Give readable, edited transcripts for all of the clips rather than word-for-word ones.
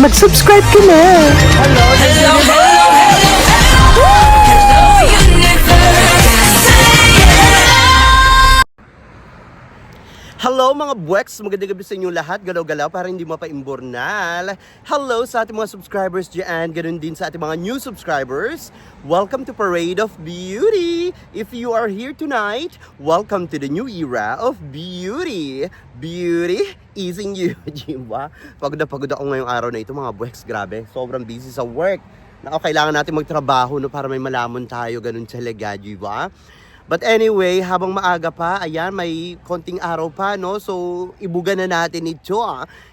mag-subscribe ka na. Hello, hello, Hello mga buweks! Magandang gabi sa inyo lahat. Galaw-galaw para hindi mapa-imbornal. Hello sa ating mga subscribers dyan. Ganun din sa ating mga new subscribers. Welcome to Parade of Beauty! If you are here tonight, welcome to the new era of beauty. Beauty is in you. Diba? Pagod ako ngayong araw na ito mga buweks. Grabe, sobrang busy sa work. Kailangan natin magtrabaho no, para may malamon tayo. Ganun talaga, diba? But anyway, habang maaga pa, ayan, may konting araw pa, no? So, ibuga na natin ito,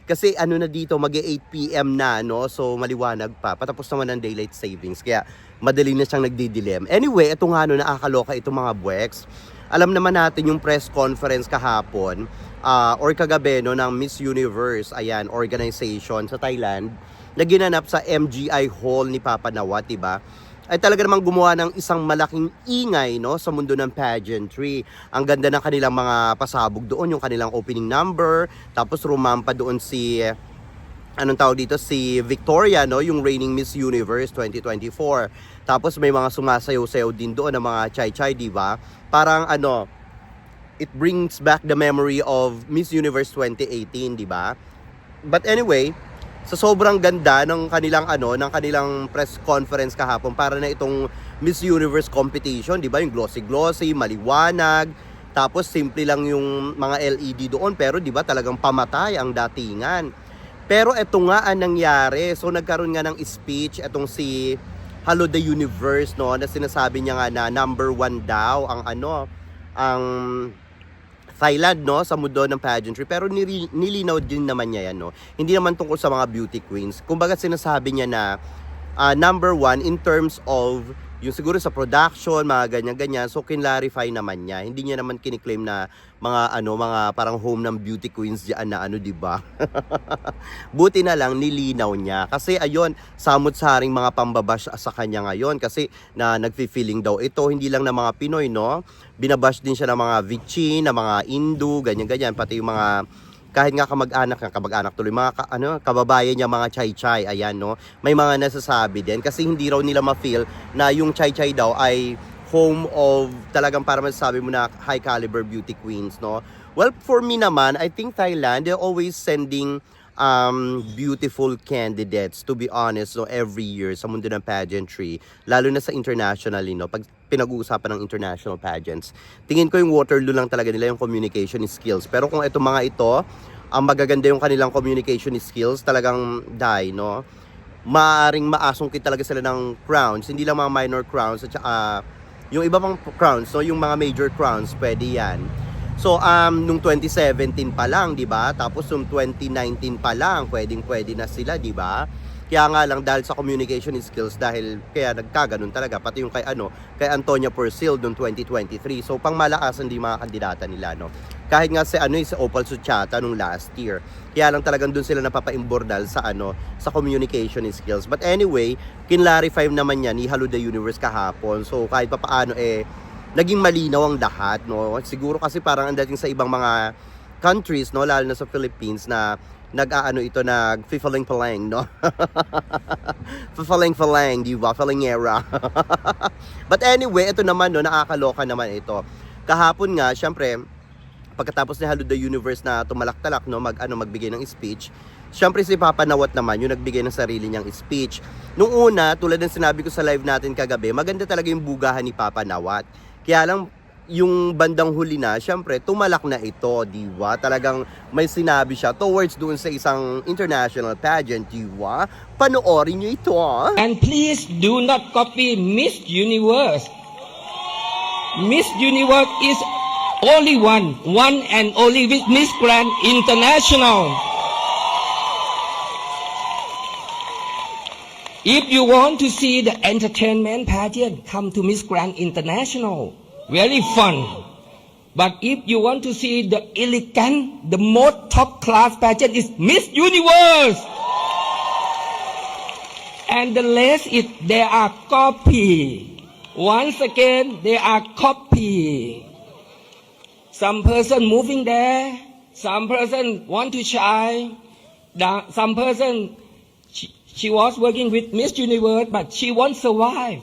Kasi ano na dito, mag-8 PM na, no? So, maliwanag pa. Patapos naman ng daylight savings. Kaya, madali na siyang nagdidilim. Anyway, ito nga, no, nakakaloka itong mga buweks. Alam naman natin yung press conference kahapon, or kagabi, no, ng Miss Universe, ayan, organization sa Thailand, na ginanap sa MGI Hall ni Papa Nawat, diba? Ay talaga namang gumawa ng isang malaking ingay, no, sa mundo ng pageantry. Ang ganda ng kanilang mga pasabog doon, yung kanilang opening number, tapos rumampa doon si si Victoria, no, yung reigning Miss Universe 2024. Tapos may mga sumasayaw-sayaw din doon ng mga chai-chai, di ba? Parang it brings back the memory of Miss Universe 2018, di ba? But anyway, sa sobrang ganda ng kanilang ng kanilang press conference kahapon para na itong Miss Universe competition, 'di ba? Yung glossy, maliwanag, tapos simple lang yung mga LED doon, pero 'di ba talagang pamatay ang datingan. Pero eto nga ang nangyari. So nagkaroon nga ng speech etong si Hello the Universe, no, na sinasabi niya nga na number 1 daw ang ang Thailand, no, sa mundo ng pageantry. Pero nilinaw din naman niya yan, no. Hindi naman tungkol sa mga beauty queens. Kumbaga sinasabi niya na number 1 in terms of yung siguro sa production, mga ganyan-ganyan. So kinlarify naman niya. Hindi niya naman kiniklaim na mga parang home ng beauty queens diyan na di ba? Buti na lang nilinaw niya. Kasi ayun, samot-saring mga pambabash sa kanya ngayon kasi na nagfi-feeling daw ito hindi lang ng mga Pinoy, no. Binabash din siya ng mga Vichin, ng mga Indo, ganyan-ganyan, pati yung mga kahit nga kamag-anak tuloy, mga kababayan niya, mga chai-chai, ayan, no. May mga nasasabi din kasi hindi raw nila ma-feel na yung chai-chai daw ay home of talagang para masasabi mo na high caliber beauty queens, no. Well, for me naman, I think Thailand, they're always sending beautiful candidates, to be honest, no, every year sa mundo ng pageantry, lalo na sa internationally, no, pag pinag-uusapan ng international pageants. Tingin ko yung Waterloo lang talaga nila yung communication skills. Pero kung ito mga ito, ang magaganda yung kanilang communication skills, talagang no, maaring maasungkit talaga sila ng crowns, hindi lang mga minor crowns, at saka yung iba pang crowns, no, yung mga major crowns, pwede yan. So, nung 2017 pa lang, di ba? Tapos, nung 2019 pa lang, pwedeng-pwede na sila, di ba? Kaya nga lang, dahil sa communication skills, dahil kaya nagkaganon talaga, pati yung kay Antonia Persil noong 2023. So, pangmalakasan din mga kandidata nila, no? Kahit nga si Opal Suchata nung last year. Kaya lang talagang doon sila napapa-imbordal sa sa communication skills. But anyway, kinlarify naman yan ni Hello the Universe kahapon. So, kahit papaano naging malinaw ang lahat, no? Siguro kasi parang ang dating sa ibang mga countries, no, lalo na sa Philippines, na nag-fifaling-falang, no? Fifaling-falang, di ba? Falangera. But anyway, ito naman, no, nakakaloka naman ito. Kahapon nga, syempre, pagkatapos ni Hello the Universe na tumalak-talak, no, magbigay ng speech, syempre si Papa Nawat naman yung nagbigay ng sarili niyang speech. Nung una, tulad ng sinabi ko sa live natin kagabi, maganda talaga yung bugahan ni Papa Nawat. Kaya lang, yung bandang huli na, syempre, tumalak na ito, di ba? Talagang may sinabi siya towards doon sa isang international pageant, di ba? Panoorin niyo ito, And please do not copy Miss Universe. Miss Universe is only one and only with Miss Grand International. If you want to see the entertainment pageant, come to Miss Grand International. Very fun. But if you want to see the elegant, the most top class pageant is Miss Universe. And the rest is they are copy. Once again, they are copy. Some person moving there, some person want to shine, some person she was working with Miss Universe, but she won't survive.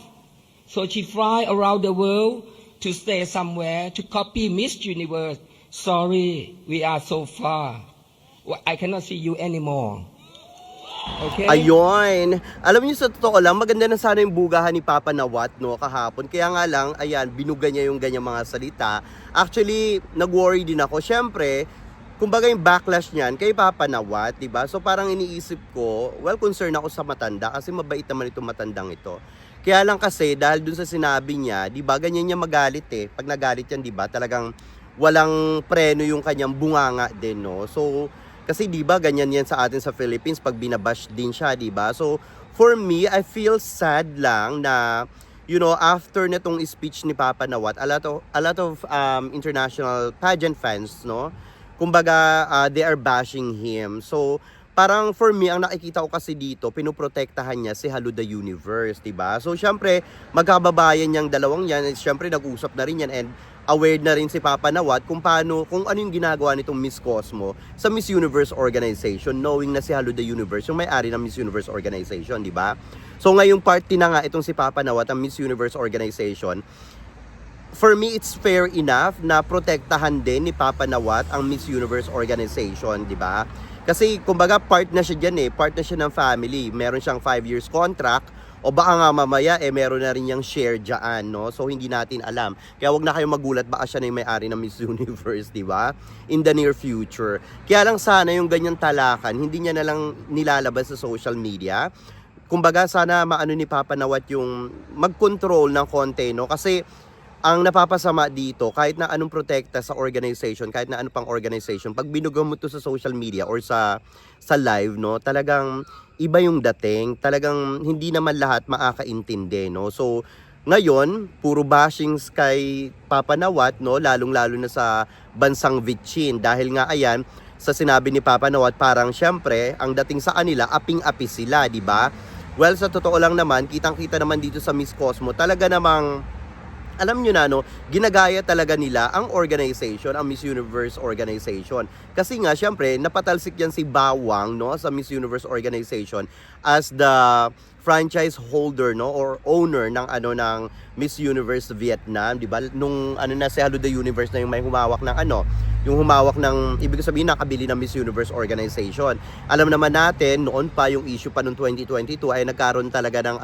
So she fly around the world to stay somewhere to copy Miss Universe. Sorry, we are so far. I cannot see you anymore. Okay? Ayun. Alam niyo sa totoo lang, maganda na sana yung bugahan ni Papa Nawat, no, kahapon. Kaya nga lang, ayan, binuga niya yung ganyang mga salita. Actually, nag-worry din ako. Syempre, kumbaga yung backlash niyan kay Papa Nawat, diba? So parang iniisip ko, well, concerned ako sa matanda kasi mabait naman itong matandang ito. Kaya lang kasi, dahil dun sa sinabi niya, diba, ganyan niya magalit eh. Pag nagalit yan, diba, talagang walang preno yung kanyang bunganga din, no? So, kasi 'di ba ganyan 'yan sa atin sa Philippines pag binabash din siya, 'di ba? So for me, I feel sad lang na after nitong speech ni Papa Nawat, a lot of international pageant fans, no? Kumbaga they are bashing him. So parang for me, ang nakikita ko kasi dito, pinoprotektahan niya si Hello the Universe, 'di ba? So syempre, magkababayan niyang dalawang 'yan, syempre nag-usap na rin 'yan and aware na rin si Papa Nawat kung ano yung ginagawa nitong Miss Cosmo sa Miss Universe organization, knowing na si Hello the Universe yung may-ari ng Miss Universe organization, di ba? So ngayong party na nga itong si Papa Nawat ang Miss Universe organization. For me, it's fair enough na protektahan din ni Papa Nawat ang Miss Universe organization, di ba? Kasi kumbaga part na siya dyan part na siya ng family. Meron siyang 5 years contract. O baka nga mamaya meron na rin yung share dyan, no? So hindi natin alam. Kaya wag na kayong magulat, baka siya na yung may-ari ng Miss Universe, di ba? In the near future. Kaya lang sana yung ganyang talakan, hindi niya na lang nilalabas sa social media. Kumbaga sana maano ni Papa Nawat yung mag-control ng konti, no? Kasi ang napapasama dito, kahit na anong protekta sa organization, kahit na ano pang organization, pag binugaw mo to sa social media or sa live, no, talagang iba yung dating, talagang hindi naman lahat makakaintindi, no. So ngayon, puro bashings kay Papa Nawat, no, lalong-lalo na sa bansang Vichin, dahil nga ayan, sa sinabi ni Papa Nawat, parang syempre, ang dating sa kanila, aping-api sila, di ba? Well, sa totoo lang naman, kitang-kita naman dito sa Miss Cosmo, talaga namang alam nyo na, no, ginagaya talaga nila ang organization, ang Miss Universe organization. Kasi nga, syempre, napatalsik yan si Bawang, no, sa Miss Universe organization as the franchise holder, no, or owner ng ng Miss Universe Vietnam, di ba? Nung na si Hello the Universe na yung may humawak ng yung humawak ng, ibig sabihin, nakabili ng Miss Universe organization. Alam naman natin, noon pa yung issue pa noong 2022 ay nagkaroon talaga ng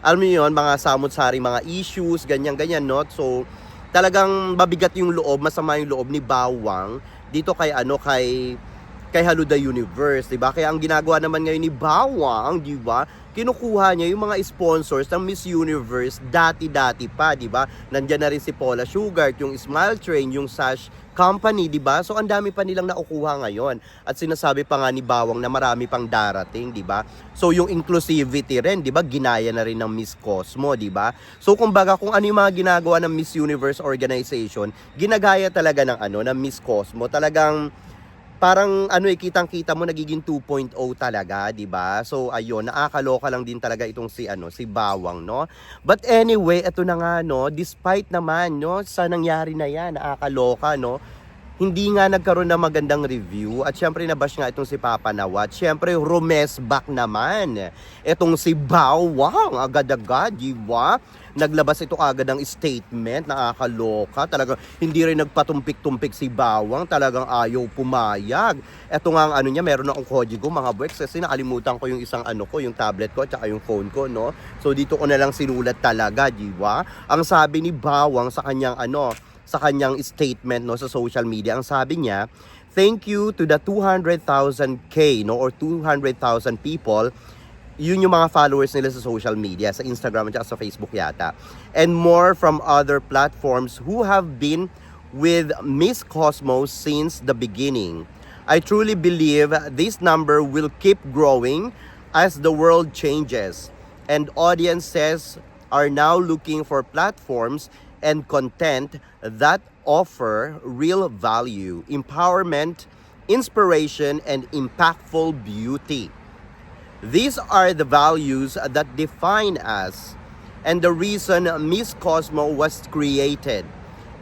alam niyo yun, mga samot-saring mga issues, ganyan-ganyan, no? So, talagang mabigat yung loob, masama yung loob ni Bawang dito kay Hello the Universe, diba? Kaya ang ginagawa naman ngayon ni Bawang, diba? Kinukuha niya yung mga sponsors ng Miss Universe dati-dati pa, diba? Nandiyan na rin si Paula Sugar, yung Smile Train, yung Sash Company, diba? So ang dami pa nilang nakukuha ngayon. At sinasabi pa nga ni Bawang na marami pang darating, diba? So yung inclusivity rin, diba? Ginaya na rin ng Miss Cosmo, diba? So kumbaga kung ano yung mga ginagawa ng Miss Universe organization, ginagaya talaga ng Miss Cosmo. Talagang parang kitang-kita mo nagiging 2.0 talaga, 'di ba? So ayun, nakakaloka lang din talaga itong si Bawang, no? But anyway, ito na nga, no, despite naman, no, sa nangyari na 'yan, nakakaloka, no? Hindi nga nagkaroon ng magandang review at syempre nabash nga itong si Papa Nawat. Syempre rumes back naman itong si Bawang, agad-agad, di ba? Naglabas ito agad ng statement, nakakaloka. Talagang hindi rin nagpatumpik-tumpik si Bawang, talagang ayaw pumayag. Ito nga ang niya, meron akong kodigo, mga boys, kasi nakalimutan ko yung isang yung tablet ko, tsaka yung phone ko, no? So dito ko na lang sinulat talaga, di ba? Ang sabi ni Bawang sa kanyang statement, no, sa social media, ang sabi niya, thank you to the 200,000K, no, or 200,000 people. Yun yung mga followers nila sa social media, sa Instagram at sa Facebook yata. And more from other platforms who have been with Miss Cosmo since the beginning. I truly believe this number will keep growing as the world changes. And audiences are now looking for platforms and content that offer real value, empowerment, inspiration, and impactful beauty. These are the values that define us and the reason Miss Cosmo was created.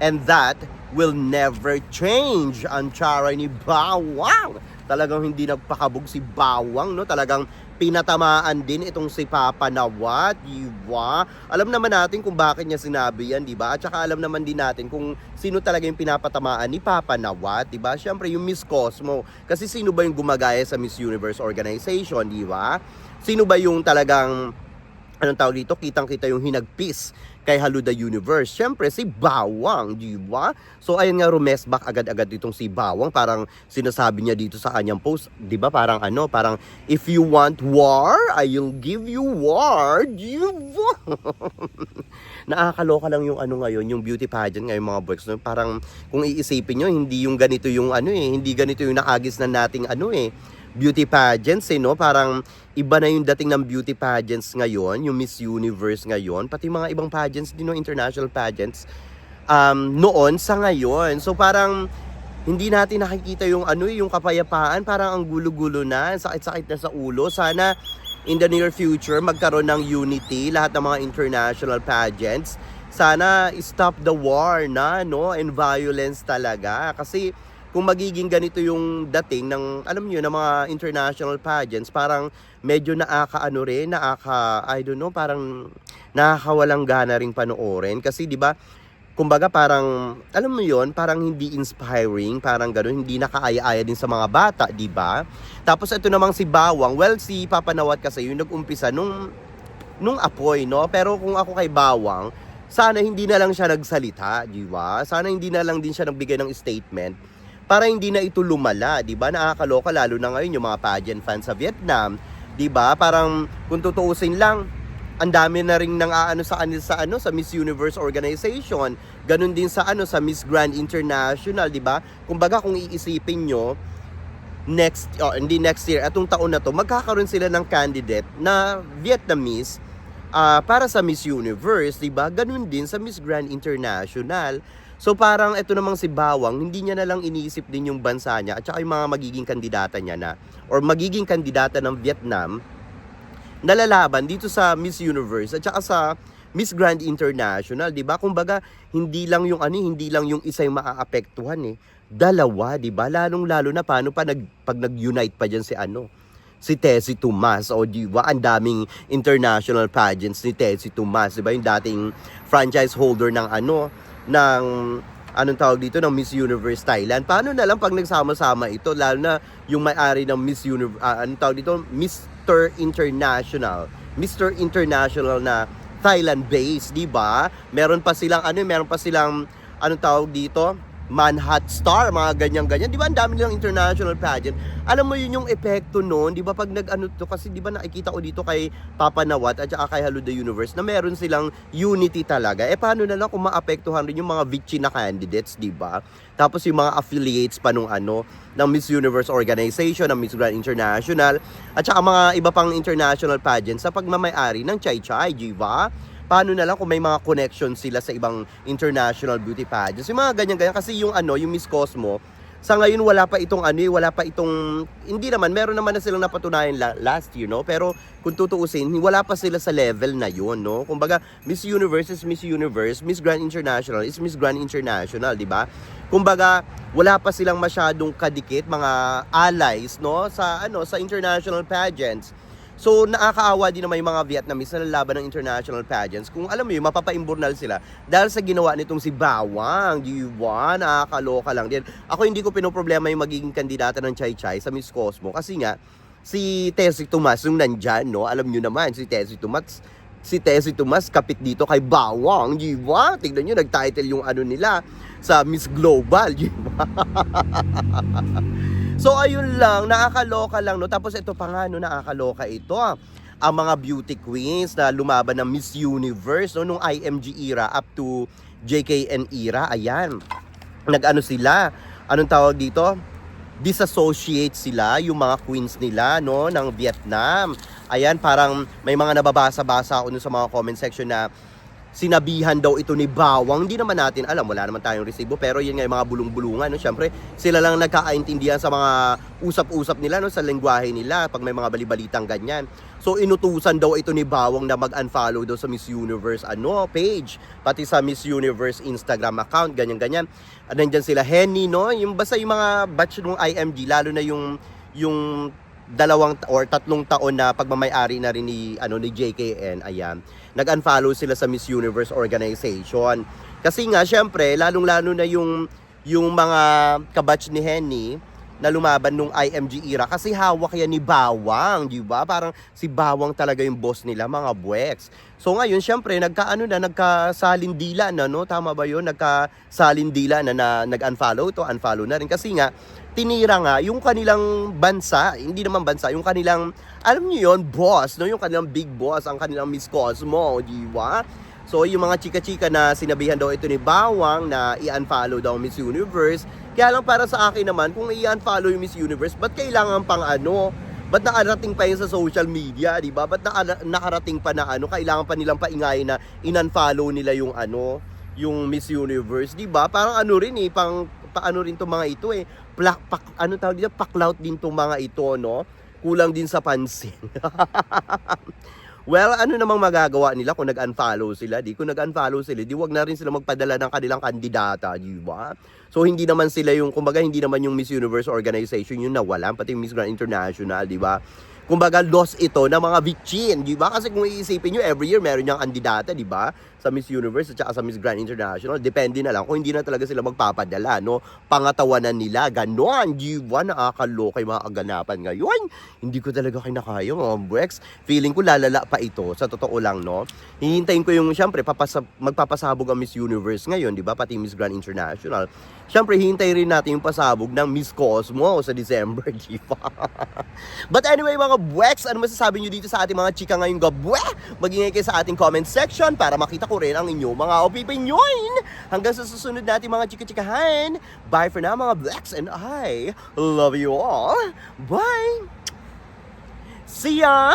And that will never change. Ang chara ni Bawang. talagang hindi nagpakabog si Bawang, no? Talagang pinatamaan din itong si Papa Nawat, di ba? Alam naman natin kung bakit niya sinabi yan, di ba? At saka alam naman din natin kung sino talaga yung pinapatamaan ni Papa Nawat, di ba? Siyempre yung Miss Cosmo. Kasi sino ba yung gumagaya sa Miss Universe organization, di ba? Sino ba yung talagang, anong tawag dito, kitang-kita yung hinagpis kay Haluda Universe? Siyempre, si Bawang, di ba? So, ayun nga, rumesback agad-agad itong si Bawang. Parang sinasabi niya dito sa kanyang post, di ba? Parang parang, if you want war, I'll give you war, di ba? Nakakaloka lang yung ngayon, yung beauty pageant ngayon mga boys. No? Parang, kung iisipin nyo, hindi yung ganito yung hindi ganito yung nakagisnan nating beauty pageants, no? Parang iba na yung dating ng beauty pageants ngayon, yung Miss Universe ngayon, pati mga ibang pageants din, no? International pageants, noon sa ngayon. So parang hindi natin nakikita yung yung kapayapaan, parang ang gulo-gulo na, sakit-sakit na sa ulo. Sana in the near future magkaroon ng unity lahat ng mga international pageants. Sana stop the war na, no? And violence talaga. Kasi kung magiging ganito yung dating ng, alam niyo, ng mga international pageants, parang medyo I don't know, parang nakakawalang gana ring panoorin. Kasi, di ba, kumbaga parang, alam mo yon, parang hindi inspiring, parang gano'n, hindi nakaaya-aya din sa mga bata, di ba? Tapos ito namang si Bawang, well, si Papa Nawat kasi yung nag-umpisa nung apoy, no? Pero kung ako kay Bawang, sana hindi na lang siya nagsalita, di ba? Sana hindi na lang din siya nagbigay ng statement para hindi na ito lumala, 'di ba? Nakakaloka lalo na ngayon yung mga pageant fans sa Vietnam, 'di ba? Parang kung tutuusin lang, ang dami na ring nang sa kanila sa Miss Universe organization. Ganun din sa Miss Grand International, 'di ba? Kumbaga kung iisipin nyo, next year, atong taon na to, magkakaroon sila ng candidate na Vietnamese para sa Miss Universe, 'di ba? Ganun din sa Miss Grand International. So parang ito namang si Bawang, hindi niya na lang iniisip din yung bansa niya at saka yung mga magiging kandidata niya na or magiging kandidata ng Vietnam na lalaban dito sa Miss Universe at saka sa Miss Grand International, 'di ba? Kumbaga hindi lang yung isa yung maaapektuhan Dalawa, 'di ba? Lalong-lalo na paano pa pag nag-unite pa diyan si Tessie Tomas, o di ba, ang daming international pageants ni Tessie Tomas, di ba, yung dating franchise holder ng anong tawag dito, ng Miss Universe Thailand. Paano na lang pag nagsama-sama ito, lalo na yung may-ari ng Miss Universe, anong tawag dito, Mr. International na Thailand base, di ba? Meron pa silang anong tawag dito, Manhat Star, mga ganyan-ganyan. Di ba ang dami nilang international pageant? Alam mo yun yung epekto noon, di ba pag to, kasi di ba nakikita ko dito kay Papa Nawat at saka kay Haluda Universe na meron silang unity talaga. Paano na lang kung maapektuhan rin yung mga Vichy na candidates, di ba? Tapos yung mga affiliates pa ng Miss Universe organization, ng Miss Grand International, at saka mga iba pang international pageants sa pagmamayari ng Chai Chai, di ba? Paano na lang kung may mga connections sila sa ibang international beauty pageants. Yung mga ganyan-ganyan. Kasi yung Miss Cosmo, sa ngayon wala pa itong hindi naman, meron naman na silang napatunayan last year, no? Pero kung tutuusin, wala pa sila sa level na yun, no? Kumbaga, Miss Universe is Miss Universe, Miss Grand International is Miss Grand International, di ba? Kumbaga, wala pa silang masyadong kadikit, mga allies, no? Sa international pageants. So, nakakaawa din naman yung mga Vietnamese na lalaban ng international pageants. Kung alam mo yun, mapapa-imburnal sila dahil sa ginawa nitong si Bawang. Diba? Nakakaloka lang din. Ako hindi ko pinoproblema yung magiging kandidata ng Chai Chai sa Miss Cosmo. Kasi nga, si Tessie Tomas yung nandyan, no? Alam nyo naman, si Tessie Tomas kapit dito kay Bawang. Diba? Tignan nyo, nag-title yung nila sa Miss Global. Diba? So ayun lang, nakakaloka lang, no? Tapos ito pa nga, no, nakakaloka ito. Ang mga beauty queens na lumaban ng Miss Universe, no, nung IMG era up to JKN era, ayan. Sila, anong tawag dito? Disassociate sila, yung mga queens nila, no, ng Vietnam. Ayan, parang may mga nababasa-basa ako sa mga comment section na sinabihan daw ito ni Bawang. Hindi naman natin alam, wala naman tayong resibo, pero yun nga yung mga bulong-bulungan, no? Syempre, sila lang nagkakaintindihan sa mga usap-usap nila, no? Sa lengguwahe nila, pag may mga balibalitang ganyan. So, inutusan daw ito ni Bawang na mag-unfollow daw sa Miss Universe page, pati sa Miss Universe Instagram account, ganyan-ganyan. Nandyan sila, Henny, no? Yung basta yung mga batch ng IMG, lalo na yung yung 2 or 3 taon na pagmamay-ari na rin ni JKN, ayan, nag-unfollow sila sa Miss Universe organization. Kasi nga syempre, lalong-lalo na yung mga kabatch ni Henny na lumaban nung IMG era kasi hawak yan ni Bawang, di ba? Parang si Bawang talaga yung boss nila, mga buweks. So ngayon, syempre, nagkasalindila na, no? Tama ba yun? Nagkasalindila na nag-unfollow unfollow na rin. Kasi nga, tinira nga yung kanilang bansa, hindi naman bansa, yung kanilang, alam niyo yun, boss, no? Yung kanilang big boss, ang kanilang Miss Cosmo, di ba? So, yung mga chika-chika na sinabihan daw ito ni Bawang na i-unfollow daw Miss Universe. Kaya lang para sa akin naman, kung i-unfollow yung Miss Universe, ba't kailangan pang ba't nakarating pa yun sa social media, di ba? Ba't nakarating pa na kailangan pa nilang paingayin na in-unfollow nila yung yung Miss Universe, di ba? Parang rin paano rin tong mga ito paklaut din tong mga ito, no? Kulang din sa pansin. Well, namang magagawa nila kung nag-unfollow sila? Kung nag-unfollow sila, wag na rin sila magpadala ng kanilang kandidata, di ba? So, hindi naman sila kumbaga, hindi naman yung Miss Universe organization yung nawalan, pati yung Miss Grand International, di ba? Kumbaga, loss ito ng mga vichin, di ba? Kasi kung iisipin nyo, every year meron niyang kandidata, di ba? Sa Miss Universe at saka sa Miss Grand International. Depende na lang kung hindi na talaga sila magpapadala, no? Pangatawanan nila, ganon. Di ba? Nakakaloka yung mga aganapan ngayon. Hindi ko talaga kinakaya, mga buweks. Feeling ko lalala pa ito, sa totoo lang, no? Hihintayin ko yung, syempre, magpapasabog ang Miss Universe ngayon, di ba? Pati Miss Grand International. Syempre, hihintayin rin natin yung pasabog ng Miss Cosmo sa December, di ba? But anyway, mga buweks, ano masasabi nyo dito sa ating mga chika ngayong gabi? Mag-ingay kayo sa ating comment section para makita ko rin ang inyong mga opinion. Hanggang sa susunod natin mga chika-chikahan. Bye for now, mga buweks, and I love you all. Bye! See ya!